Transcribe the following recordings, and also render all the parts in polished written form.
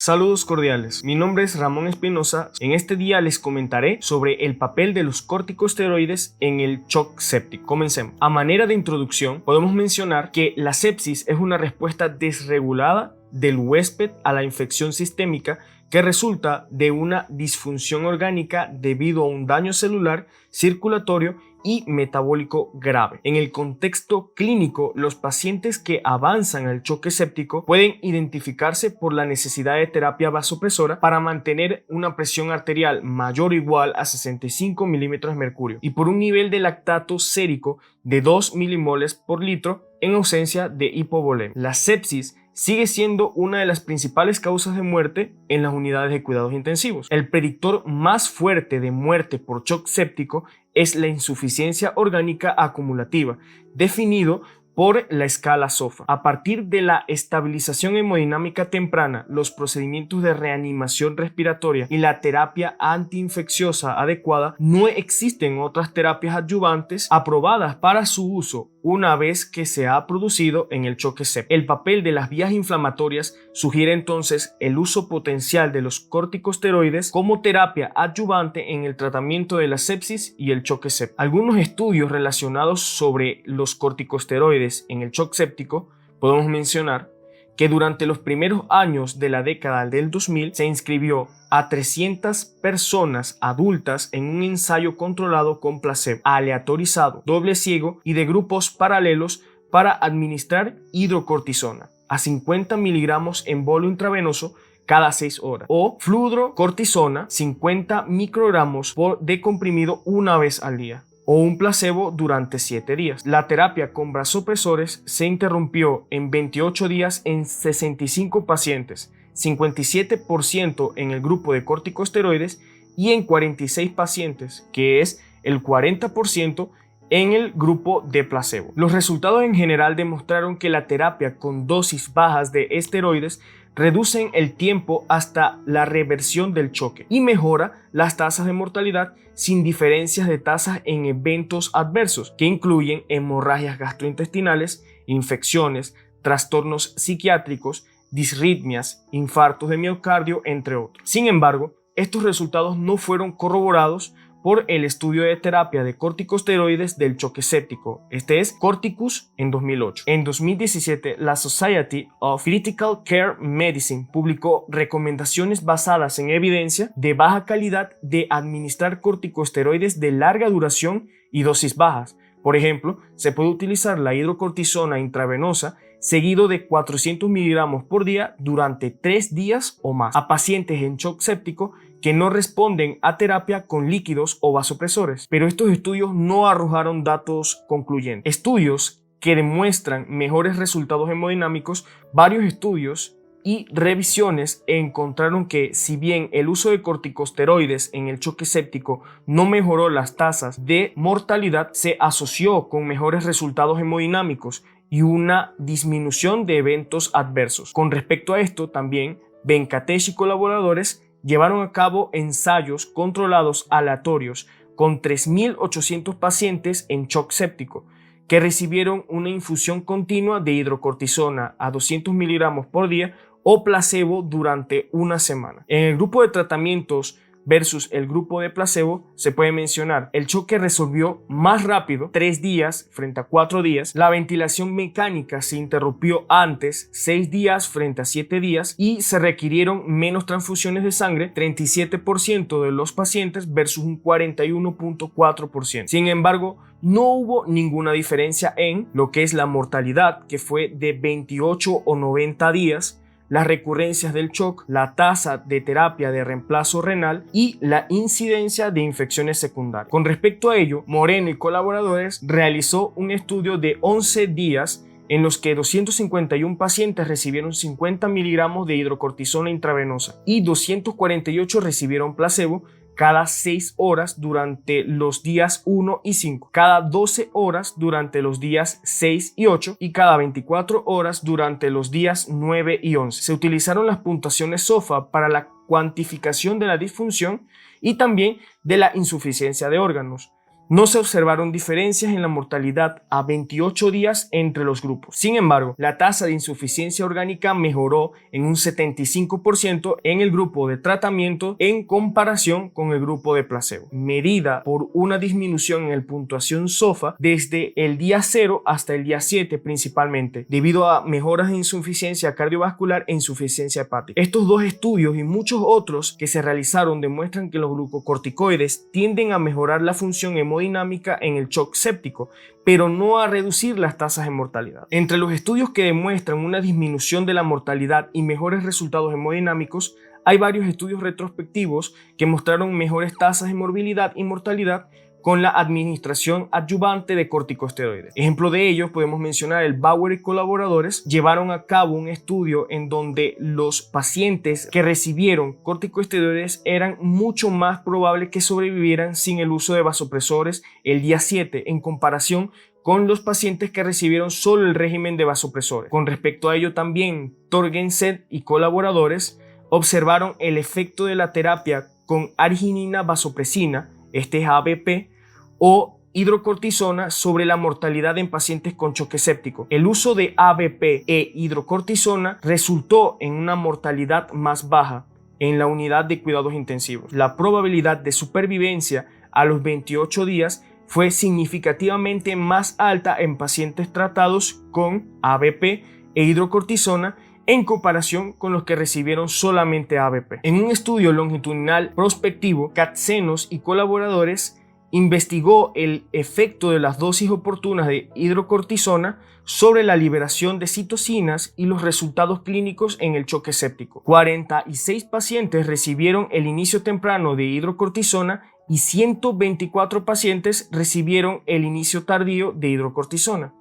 Saludos cordiales, mi nombre es Ramón Espinosa. En este día les comentaré sobre el papel de los corticosteroides en el shock séptico. Comencemos. A manera de introducción, podemos mencionar que la sepsis es una respuesta desregulada del huésped a la infección sistémica que resulta de una disfunción orgánica debido a un daño celular, circulatorio y metabólico grave. En el contexto clínico, los pacientes que avanzan al choque séptico pueden identificarse por la necesidad de terapia vasopresora para mantener una presión arterial mayor o igual a 65 milímetros de mercurio y por un nivel de lactato sérico de 2 milimoles por litro en ausencia de hipovolemia. La sepsis sigue siendo una de las principales causas de muerte en las unidades de cuidados intensivos. El predictor más fuerte de muerte por shock séptico es la insuficiencia orgánica acumulativa, definido por la escala SOFA. A partir de la estabilización hemodinámica temprana, los procedimientos de reanimación respiratoria y la terapia antiinfecciosa adecuada, no existen otras terapias adyuvantes aprobadas para su uso una vez que se ha producido en el choque séptico. El papel de las vías inflamatorias sugiere entonces el uso potencial de los corticosteroides como terapia adyuvante en el tratamiento de la sepsis y el choque séptico. Algunos estudios relacionados sobre los corticosteroides en el shock séptico podemos mencionar que durante los primeros años de la década del 2000 se inscribió a 300 personas adultas en un ensayo controlado con placebo, aleatorizado, doble ciego y de grupos paralelos para administrar hidrocortisona a 50 miligramos en bolo intravenoso cada 6 horas o fludrocortisona 50 microgramos de comprimido una vez al día, o un placebo durante 7 días. La terapia con vasopresores se interrumpió en 28 días en 65 pacientes, 57% en el grupo de corticosteroides y en 46 pacientes, que es el 40% en el grupo de placebo. Los resultados en general demostraron que la terapia con dosis bajas de esteroides reducen el tiempo hasta la reversión del choque y mejora las tasas de mortalidad sin diferencias de tasas en eventos adversos que incluyen hemorragias gastrointestinales, infecciones, trastornos psiquiátricos, disritmias, infartos de miocardio, entre otros. Sin embargo, estos resultados no fueron corroborados por el estudio de terapia de corticosteroides del choque séptico, este es Corticus en 2008. En 2017, la Society of Critical Care Medicine publicó recomendaciones basadas en evidencia de baja calidad de administrar corticosteroides de larga duración y dosis bajas. Por ejemplo, se puede utilizar la hidrocortisona intravenosa seguido de 400 miligramos por día durante 3 días o más a pacientes en shock séptico que no responden a terapia con líquidos o vasopresores. Pero estos estudios no arrojaron datos concluyentes. Estudios que demuestran mejores resultados hemodinámicos, varios estudios y revisiones encontraron que si bien el uso de corticosteroides en el choque séptico no mejoró las tasas de mortalidad, se asoció con mejores resultados hemodinámicos y una disminución de eventos adversos. Con respecto a esto, también Venkatesh y colaboradores llevaron a cabo ensayos controlados aleatorios con 3.800 pacientes en shock séptico que recibieron una infusión continua de hidrocortisona a 200 miligramos por día o placebo durante una semana. En el grupo de tratamientos versus el grupo de placebo se puede mencionar el choque resolvió más rápido 3 días frente a 4 días, la ventilación mecánica se interrumpió antes 6 días frente a 7 días y se requirieron menos transfusiones de sangre 37% de los pacientes versus un 41.4%. Sin embargo, no hubo ninguna diferencia en lo que es la mortalidad, que fue de 28 o 90 días, las recurrencias del shock, la tasa de terapia de reemplazo renal y la incidencia de infecciones secundarias. Con respecto a ello, Moreno y colaboradores realizó un estudio de 11 días en los que 251 pacientes recibieron 50 miligramos de hidrocortisona intravenosa y 248 recibieron placebo cada 6 horas durante los días 1 y 5, cada 12 horas durante los días 6 y 8 y cada 24 horas durante los días 9 y 11. Se utilizaron las puntuaciones SOFA para la cuantificación de la disfunción y también de la insuficiencia de órganos. No se observaron diferencias en la mortalidad a 28 días entre los grupos. Sin embargo, la tasa de insuficiencia orgánica mejoró en un 75% en el grupo de tratamiento en comparación con el grupo de placebo, medida por una disminución en la puntuación SOFA desde el día 0 hasta el día 7 principalmente, debido a mejoras en insuficiencia cardiovascular e insuficiencia hepática. Estos dos estudios y muchos otros que se realizaron demuestran que los glucocorticoides tienden a mejorar la función hemodinámica en el shock séptico, pero no a reducir las tasas de mortalidad. Entre los estudios que demuestran una disminución de la mortalidad y mejores resultados hemodinámicos, hay varios estudios retrospectivos que mostraron mejores tasas de morbilidad y mortalidad con la administración adyuvante de corticosteroides. Ejemplo de ello podemos mencionar el Bauer y colaboradores. Llevaron a cabo un estudio en donde los pacientes que recibieron corticosteroides eran mucho más probable que sobrevivieran sin el uso de vasopresores el día 7 en comparación con los pacientes que recibieron solo el régimen de vasopresores. Con respecto a ello también, Torgensen y colaboradores observaron el efecto de la terapia con arginina vasopresina, este es ABP, o hidrocortisona sobre la mortalidad en pacientes con choque séptico. El uso de ABP e hidrocortisona resultó en una mortalidad más baja en la unidad de cuidados intensivos. La probabilidad de supervivencia a los 28 días fue significativamente más alta en pacientes tratados con ABP e hidrocortisona en comparación con los que recibieron solamente ABP. En un estudio longitudinal prospectivo, Katsenos y colaboradores investigó el efecto de las dosis oportunas de hidrocortisona sobre la liberación de citocinas y los resultados clínicos en el choque séptico. 46 pacientes recibieron el inicio temprano de hidrocortisona y 124 pacientes recibieron el inicio tardío de hidrocortisona.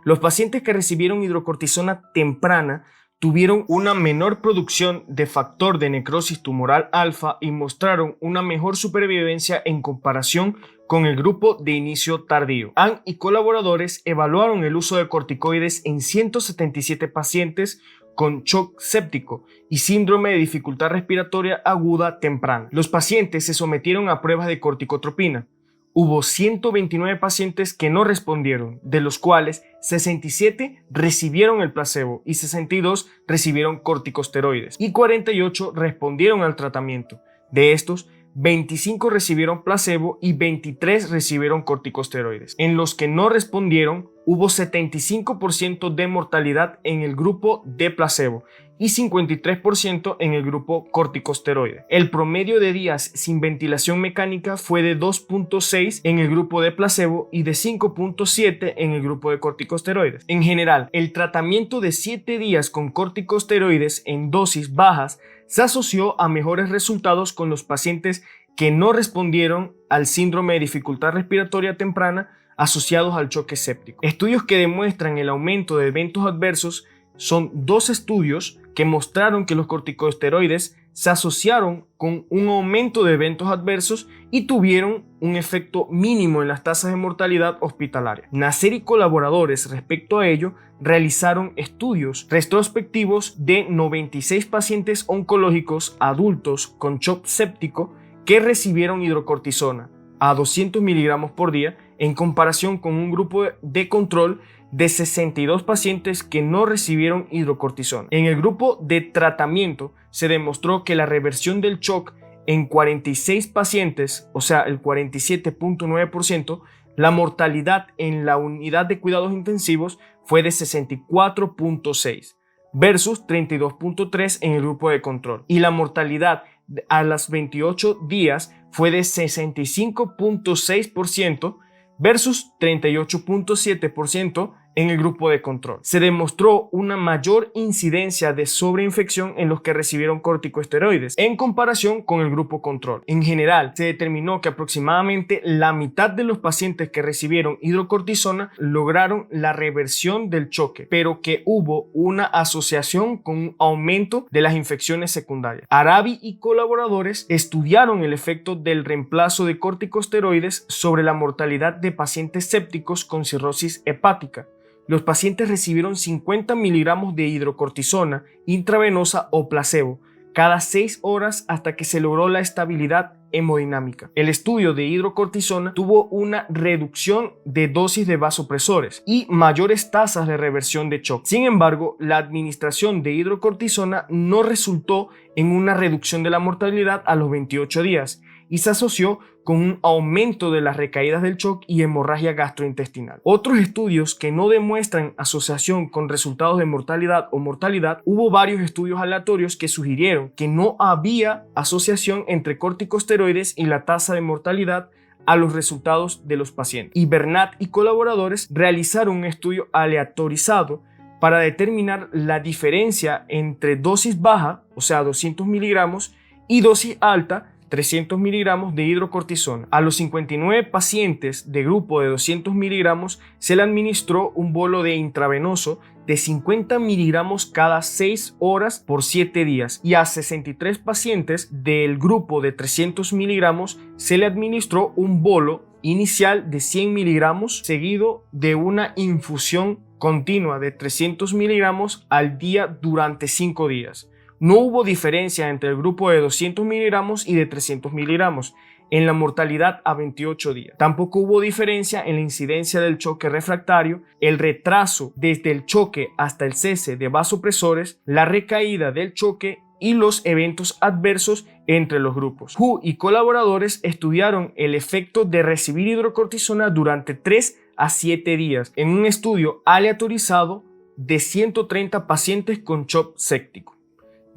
Los pacientes que recibieron hidrocortisona temprana tuvieron una menor producción de factor de necrosis tumoral alfa y mostraron una mejor supervivencia en comparación con el grupo de inicio tardío. An y colaboradores evaluaron el uso de corticoides en 177 pacientes con shock séptico y síndrome de dificultad respiratoria aguda temprana. Los pacientes se sometieron a pruebas de corticotropina. Hubo 129 pacientes que no respondieron, de los cuales 67 recibieron el placebo y 62 recibieron corticosteroides y 48 respondieron al tratamiento. De estos, 25 recibieron placebo y 23 recibieron corticosteroides. En los que no respondieron, hubo 75% de mortalidad en el grupo de placebo y 53% en el grupo corticosteroide. El promedio de días sin ventilación mecánica fue de 2.6 en el grupo de placebo y de 5.7 en el grupo de corticosteroides. En general, el tratamiento de 7 días con corticosteroides en dosis bajas se asoció a mejores resultados con los pacientes que no respondieron al síndrome de dificultad respiratoria temprana asociados al choque séptico. Estudios que demuestran el aumento de eventos adversos son dos estudios que mostraron que los corticosteroides se asociaron con un aumento de eventos adversos y tuvieron un efecto mínimo en las tasas de mortalidad hospitalaria. Nasser y colaboradores respecto a ello realizaron estudios retrospectivos de 96 pacientes oncológicos adultos con shock séptico que recibieron hidrocortisona a 200 miligramos por día en comparación con un grupo de control de 62 pacientes que no recibieron hidrocortisona. En el grupo de tratamiento se demostró que la reversión del shock en 46 pacientes, o sea el 47.9%, la mortalidad en la unidad de cuidados intensivos fue de 64.6 versus 32.3 en el grupo de control, y la mortalidad a las 28 días fue de 65.6% versus 38.7% en el grupo de control. Se demostró una mayor incidencia de sobreinfección en los que recibieron corticosteroides en comparación con el grupo control. En general, se determinó que aproximadamente la mitad de los pacientes que recibieron hidrocortisona lograron la reversión del choque, pero que hubo una asociación con un aumento de las infecciones secundarias. Arabi y colaboradores estudiaron el efecto del reemplazo de corticosteroides sobre la mortalidad de pacientes sépticos con cirrosis hepática. Los pacientes recibieron 50 miligramos de hidrocortisona intravenosa o placebo cada 6 horas hasta que se logró la estabilidad hemodinámica. El estudio de hidrocortisona tuvo una reducción de dosis de vasopresores y mayores tasas de reversión de shock. Sin embargo, la administración de hidrocortisona no resultó en una reducción de la mortalidad a los 28 días y se asoció con un aumento de las recaídas del shock y hemorragia gastrointestinal. Otros estudios que no demuestran asociación con resultados de mortalidad o mortalidad, hubo varios estudios aleatorios que sugirieron que no había asociación entre corticosteroides y la tasa de mortalidad a los resultados de los pacientes. Y Bernat y colaboradores realizaron un estudio aleatorizado para determinar la diferencia entre dosis baja, o sea 200 miligramos, y dosis alta, 300 miligramos de hidrocortisona. A los 59 pacientes de grupo de 200 miligramos se le administró un bolo de intravenoso de 50 miligramos cada 6 horas por 7 días y a 63 pacientes del grupo de 300 miligramos se le administró un bolo inicial de 100 miligramos seguido de una infusión continua de 300 miligramos al día durante 5 días. No hubo diferencia entre el grupo de 200 miligramos y de 300 miligramos en la mortalidad a 28 días. Tampoco hubo diferencia en la incidencia del choque refractario, el retraso desde el choque hasta el cese de vasopresores, la recaída del choque y los eventos adversos entre los grupos. Hu y colaboradores estudiaron el efecto de recibir hidrocortisona durante 3 a 7 días en un estudio aleatorizado de 130 pacientes con shock séptico.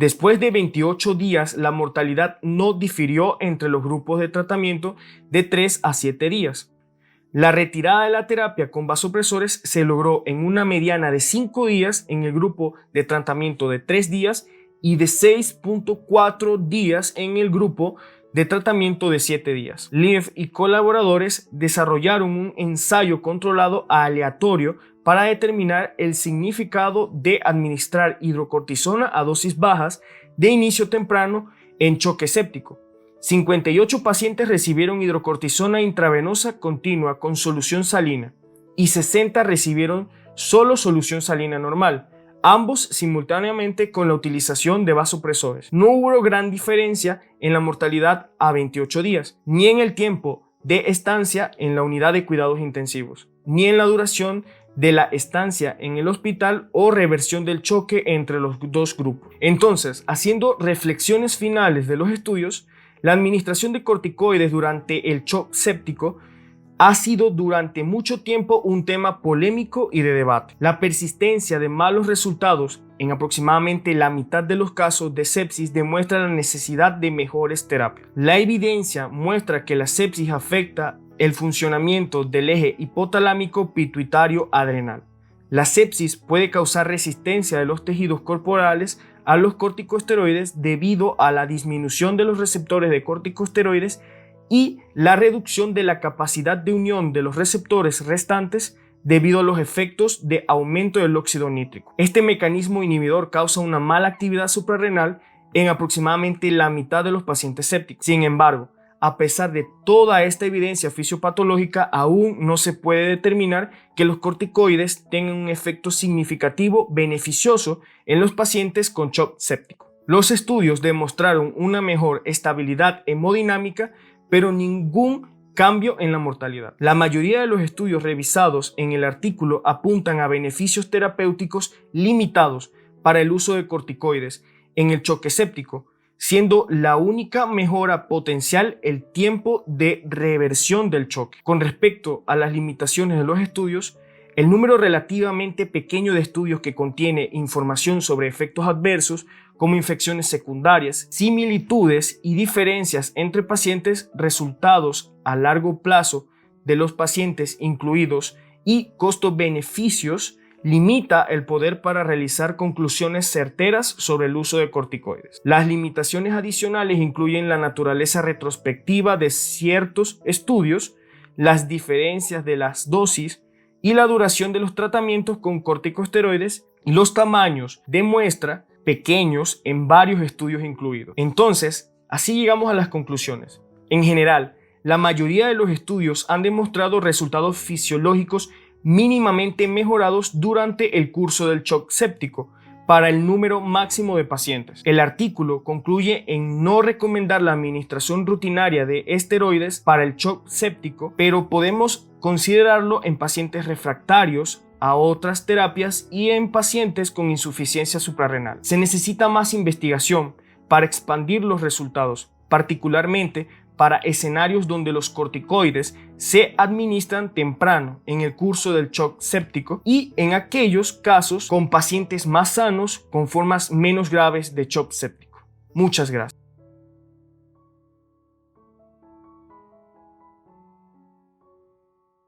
Después de 28 días, la mortalidad no difirió entre los grupos de tratamiento de 3 a 7 días. La retirada de la terapia con vasopresores se logró en una mediana de 5 días en el grupo de tratamiento de 3 días y de 6.4 días en el grupo de tratamiento de 7 días. Leaf y colaboradores desarrollaron un ensayo controlado aleatorio para determinar el significado de administrar hidrocortisona a dosis bajas de inicio temprano en choque séptico. 58 pacientes recibieron hidrocortisona intravenosa continua con solución salina y 60 recibieron solo solución salina normal, ambos simultáneamente con la utilización de vasopresores. No hubo gran diferencia en la mortalidad a 28 días, ni en el tiempo de estancia en la unidad de cuidados intensivos, ni en la duración de la estancia en el hospital o reversión del choque entre los dos grupos. Entonces, haciendo reflexiones finales de los estudios, la administración de corticoides durante el shock séptico ha sido durante mucho tiempo un tema polémico y de debate. La persistencia de malos resultados en aproximadamente la mitad de los casos de sepsis demuestra la necesidad de mejores terapias. La evidencia muestra que la sepsis afecta el funcionamiento del eje hipotalámico pituitario adrenal. La sepsis puede causar resistencia de los tejidos corporales a los corticosteroides debido a la disminución de los receptores de corticosteroides y la reducción de la capacidad de unión de los receptores restantes debido a los efectos de aumento del óxido nítrico. Este mecanismo inhibidor causa una mala actividad suprarrenal en aproximadamente la mitad de los pacientes sépticos. Sin embargo, a pesar de toda esta evidencia fisiopatológica, aún no se puede determinar que los corticoides tengan un efecto significativo beneficioso en los pacientes con shock séptico. Los estudios demostraron una mejor estabilidad hemodinámica, pero ningún cambio en la mortalidad. La mayoría de los estudios revisados en el artículo apuntan a beneficios terapéuticos limitados para el uso de corticoides en el choque séptico, siendo la única mejora potencial el tiempo de reversión del choque. Con respecto a las limitaciones de los estudios, el número relativamente pequeño de estudios que contiene información sobre efectos adversos como infecciones secundarias, similitudes y diferencias entre pacientes, resultados a largo plazo de los pacientes incluidos y costo-beneficios limita el poder para realizar conclusiones certeras sobre el uso de corticoides. Las limitaciones adicionales incluyen la naturaleza retrospectiva de ciertos estudios, las diferencias de las dosis y la duración de los tratamientos con corticosteroides y los tamaños de muestra pequeños en varios estudios incluidos. Entonces, así llegamos a las conclusiones. En general, la mayoría de los estudios han demostrado resultados fisiológicos mínimamente mejorados durante el curso del shock séptico, para el número máximo de pacientes. El artículo concluye en no recomendar la administración rutinaria de esteroides para el shock séptico, pero podemos considerarlo en pacientes refractarios a otras terapias y en pacientes con insuficiencia suprarrenal. Se necesita más investigación para expandir los resultados, particularmente para escenarios donde los corticoides se administran temprano en el curso del shock séptico y en aquellos casos con pacientes más sanos con formas menos graves de shock séptico. Muchas gracias.